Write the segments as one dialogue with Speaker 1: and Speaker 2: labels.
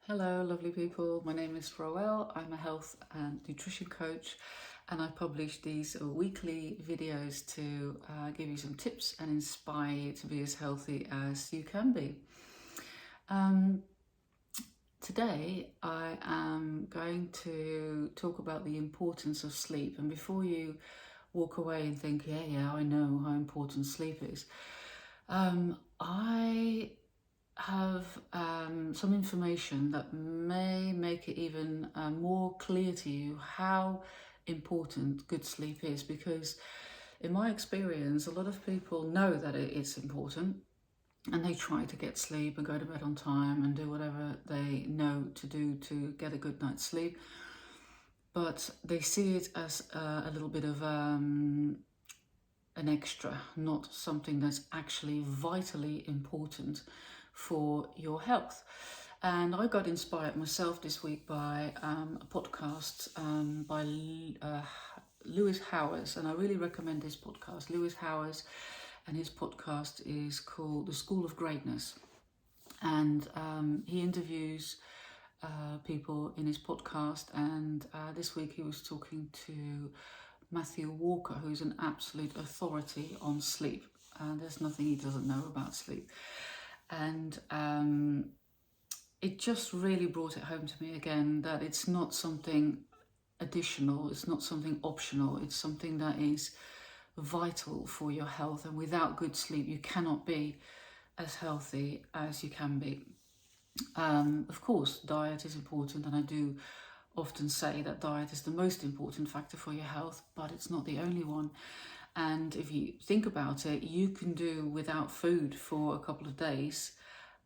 Speaker 1: Hello, lovely people. My name is Roel. I'm a health and nutrition coach, and I publish these weekly videos to give you some tips and inspire you to be as healthy as you can be. Um, Today, I am going to talk about the importance of sleep. And before you walk away and think, yeah, I know how important sleep is, I have some information that may make it even more clear to you how important good sleep is, because in my experience a lot of people know that it's important and they try to get sleep and go to bed on time and do whatever they know to do to get a good night's sleep, but they see it as a little bit of an extra, not something that's actually vitally important for your health. And I got inspired myself this week by a podcast by Lewis Howes, and I really recommend this podcast. Lewis Howes, and his podcast is called The School of Greatness, and he interviews people in his podcast. And this week he was talking to Matthew Walker, who's an absolute authority on sleep. There's nothing he doesn't know about sleep. And it just really brought it home to me again that it's not something additional, it's not something optional, it's something that is vital for your health. And without good sleep, you cannot be as healthy as you can be. Of course, diet is important, and I do often say that diet is the most important factor for your health, but it's not the only one. And if you think about it, you can do without food for a couple of days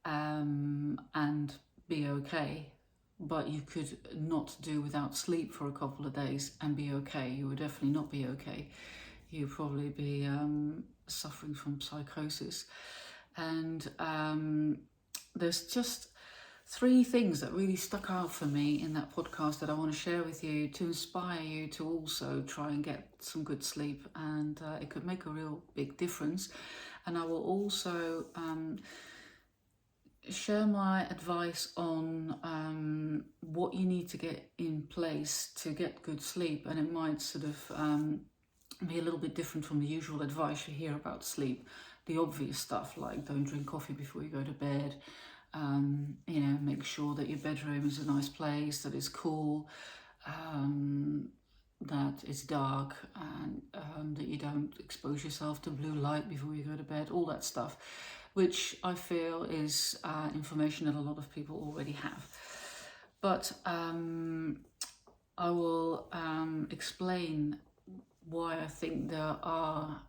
Speaker 1: and be okay, but you could not do without sleep for a couple of days and be okay. You would definitely not be okay. You'd probably be suffering from psychosis. And there's just three things that really stuck out for me in that podcast that I want to share with you to inspire you to also try and get some good sleep, and it could make a real big difference. And I will also share my advice on what you need to get in place to get good sleep, and it might sort of be a little bit different from the usual advice you hear about sleep. The obvious stuff like don't drink coffee before you go to bed, make sure that your bedroom is a nice place, that it's cool, that it's dark, and that you don't expose yourself to blue light before you go to bed, all that stuff, which I feel is information that a lot of people already have. But I will explain why I think there are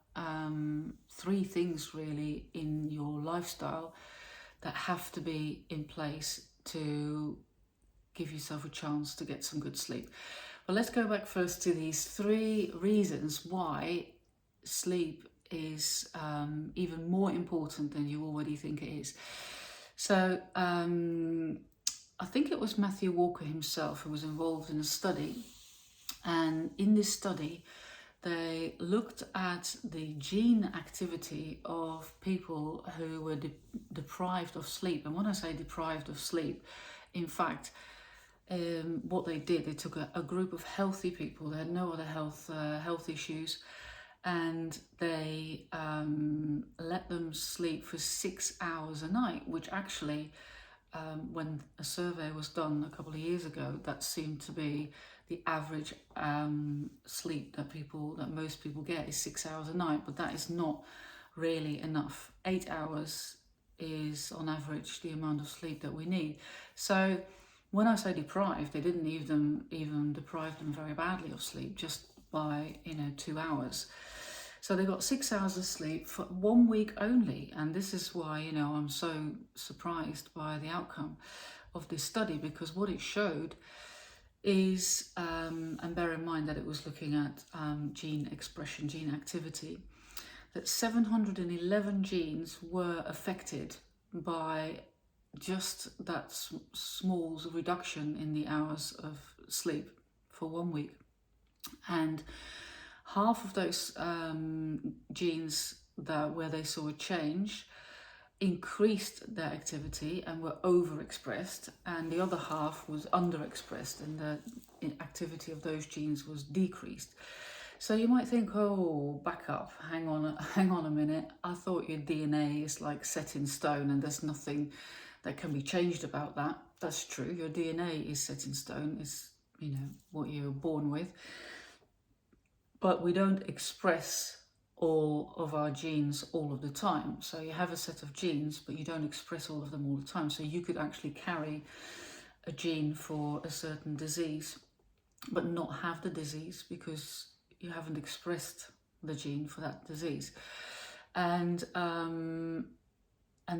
Speaker 1: three things really in your lifestyle that have to be in place to give yourself a chance to get some good sleep. But let's go back first to these three reasons why sleep is even more important than you already think it is. So I think it was Matthew Walker himself who was involved in a study, and in this study they looked at the gene activity of people who were deprived of sleep. And when I say deprived of sleep, in fact, what they did, they took a group of healthy people, they had no other health issues, and they let them sleep for 6 hours a night, which actually, when a survey was done a couple of years ago, that seemed to be the average sleep that most people get is 6 hours a night, but that is not really enough. 8 hours is on average the amount of sleep that we need. So when I say deprived, they didn't even deprive them very badly of sleep, just by 2 hours. So they got 6 hours of sleep for 1 week only. And this is why I'm so surprised by the outcome of this study, because what it showed is, and bear in mind that it was looking at gene expression, gene activity, that 711 genes were affected by just that small reduction in the hours of sleep for 1 week. And half of those genes where they saw a change increased their activity and were overexpressed, and the other half was underexpressed and the activity of those genes was decreased. So you might think, oh, back up, hang on a minute. I thought your DNA is like set in stone and there's nothing that can be changed about that. That's true. Your DNA is set in stone. It's, you know, what you're born with. But we don't express all of our genes all of the time. So you have a set of genes, but you don't express all of them all the time. So you could actually carry a gene for a certain disease, but not have the disease because you haven't expressed the gene for that disease. And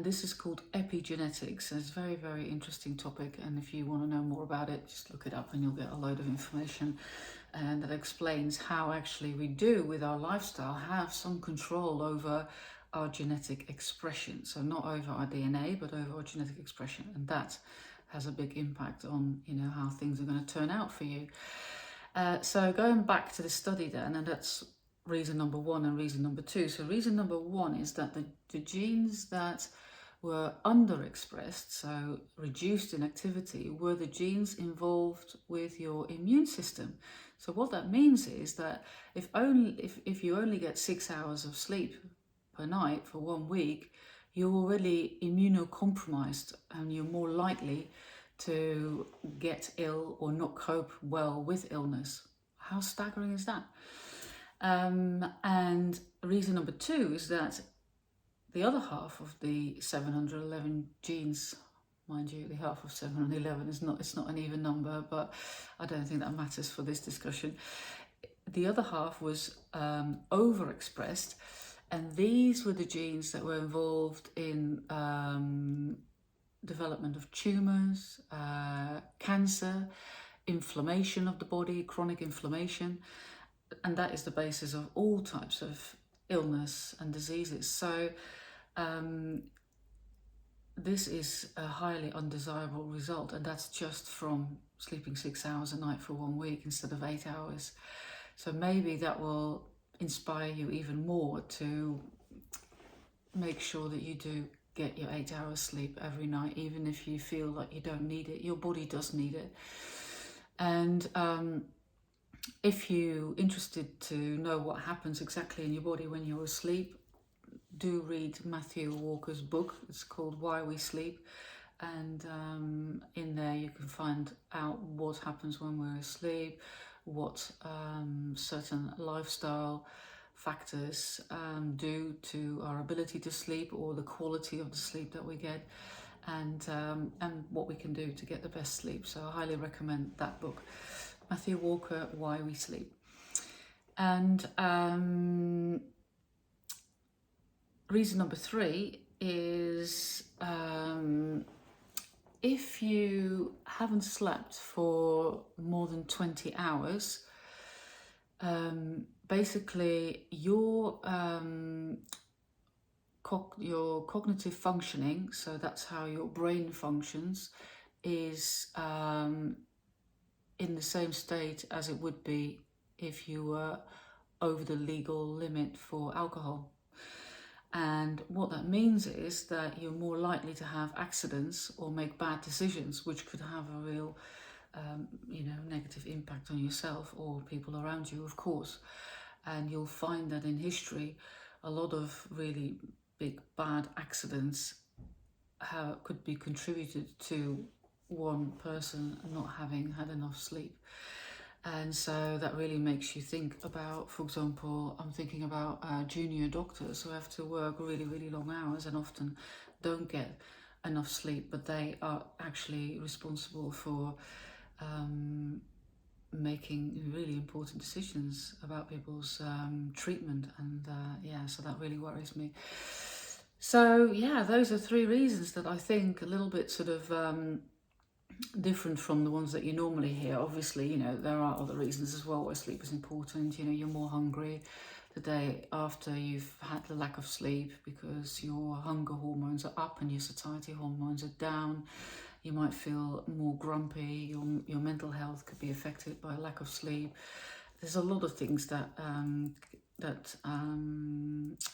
Speaker 1: this is called epigenetics. It's a very, very interesting topic. And if you want to know more about it, just look it up and you'll get a load of information. And that explains how actually we do with our lifestyle have some control over our genetic expression. So not over our DNA, but over our genetic expression. And that has a big impact on, you know, how things are going to turn out for you. So going back to the study then, and that's reason number one and reason number two. So reason number one is that the genes that were underexpressed, so reduced in activity, were the genes involved with your immune system. So what that means is that if you only get 6 hours of sleep per night for 1 week, you're already immunocompromised and you're more likely to get ill or not cope well with illness. How staggering is that? And reason number two is that the other half of the 711 genes, mind you, the half of 711 it's not an even number, but I don't think that matters for this discussion. The other half was overexpressed, and these were the genes that were involved in development of tumours, cancer, inflammation of the body, chronic inflammation, and that is the basis of all types of illness and diseases. So this is a highly undesirable result, and that's just from sleeping 6 hours a night for 1 week instead of 8 hours. So maybe that will inspire you even more to make sure that you do get your 8 hours sleep every night, even if you feel like you don't need it. Your body does need it. And if you're interested to know what happens exactly in your body when you're asleep, do read Matthew Walker's book. It's called Why We Sleep. And in there you can find out what happens when we're asleep, what certain lifestyle factors do to our ability to sleep or the quality of the sleep that we get, and what we can do to get the best sleep. So I highly recommend that book, Matthew Walker, Why We Sleep. And reason number three is if you haven't slept for more than 20 hours, basically your cognitive functioning, so that's how your brain functions, is in the same state as it would be if you were over the legal limit for alcohol. And what that means is that you're more likely to have accidents or make bad decisions, which could have a real negative impact on yourself or people around you, of course. And you'll find that in history, a lot of really big bad accidents could be contributed to one person not having had enough sleep. And so that really makes you think about, for example, I'm thinking about junior doctors who have to work really, really long hours and often don't get enough sleep, but they are actually responsible for making really important decisions about people's treatment. And so that really worries me. So yeah, those are three reasons that I think a little bit sort of different from the ones that you normally hear. Obviously, there are other reasons as well why sleep is important. You're more hungry the day after you've had the lack of sleep because your hunger hormones are up and your satiety hormones are down. You might feel more grumpy. Your mental health could be affected by lack of sleep. There's a lot of things that that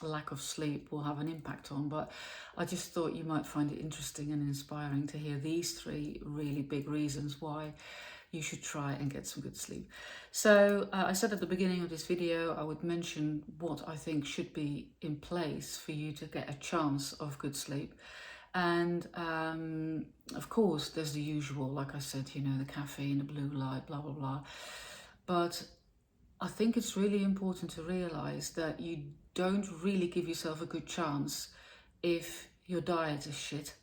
Speaker 1: lack of sleep will have an impact on, but I just thought you might find it interesting and inspiring to hear these 3 really big reasons why you should try and get some good sleep. So I said at the beginning of this video I would mention what I think should be in place for you to get a chance of good sleep. And of course there's the usual, like I said, you know, the caffeine, the blue light, blah blah blah, but I think it's really important to realize that you don't really give yourself a good chance if your diet is shit,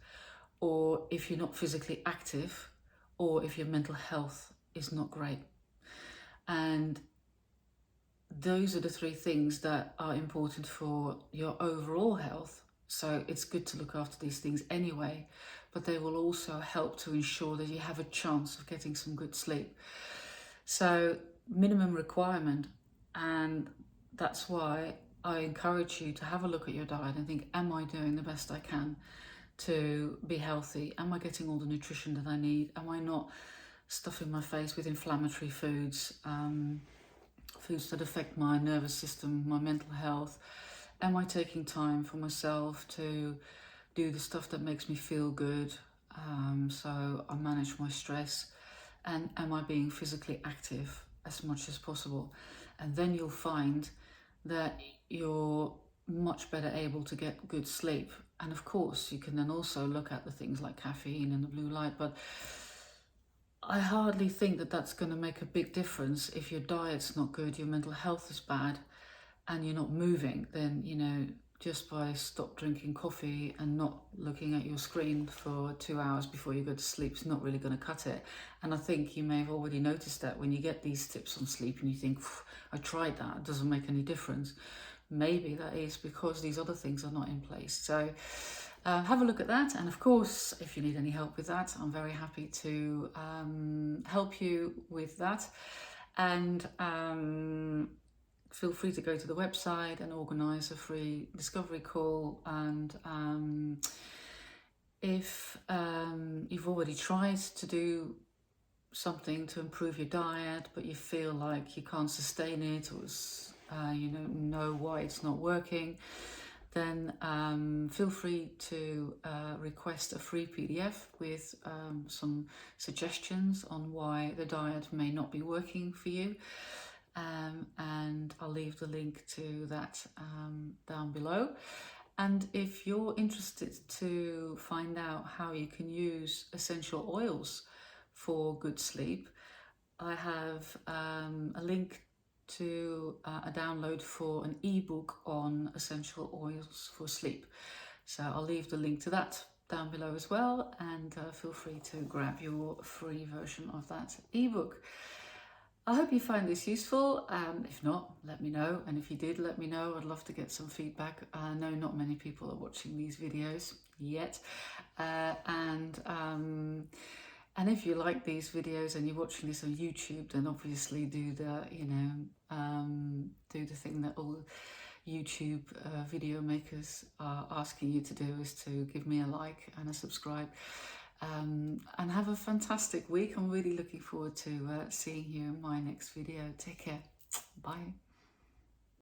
Speaker 1: or if you're not physically active, or if your mental health is not great. And those are the 3 things that are important for your overall health. So it's good to look after these things anyway, but they will also help to ensure that you have a chance of getting some good sleep. So minimum requirement, and that's why I encourage you to have a look at your diet and think, am I doing the best I can to be healthy? Am I getting all the nutrition that I need? Am I not stuffing my face with inflammatory foods, foods that affect my nervous system, my mental health? Am I taking time for myself to do the stuff that makes me feel good, so I manage my stress? And am I being physically active as much as possible? And then you'll find that you're much better able to get good sleep. And of course, you can then also look at the things like caffeine and the blue light, but I hardly think that that's going to make a big difference if your diet's not good, your mental health is bad, and you're not moving. Then, you know, just by stop drinking coffee and not looking at your screen for 2 hours before you go to sleep is not really going to cut it. And I think you may have already noticed that when you get these tips on sleep and you think, I tried that, it doesn't make any difference. Maybe that is because these other things are not in place. So have a look at that. And of course, if you need any help with that, I'm very happy to help you with that. And feel free to go to the website and organise a free discovery call. And if you've already tried to do something to improve your diet, but you feel like you can't sustain it, or you know why it's not working, then feel free to request a free PDF with some suggestions on why the diet may not be working for you. And I'll leave the link to that down below. And if you're interested to find out how you can use essential oils for good sleep, I have a link to a download for an ebook on essential oils for sleep. So I'll leave the link to that down below as well, and feel free to grab your free version of that ebook. I hope you find this useful. If not, let me know. And if you did, let me know. I'd love to get some feedback. I know not many people are watching these videos yet. And if you like these videos and you're watching this on YouTube, then obviously do the, do the thing that all YouTube video makers are asking you to do, is to give me a like and a subscribe. And have a fantastic week. I'm really looking forward to seeing you in my next video. Take care. Bye.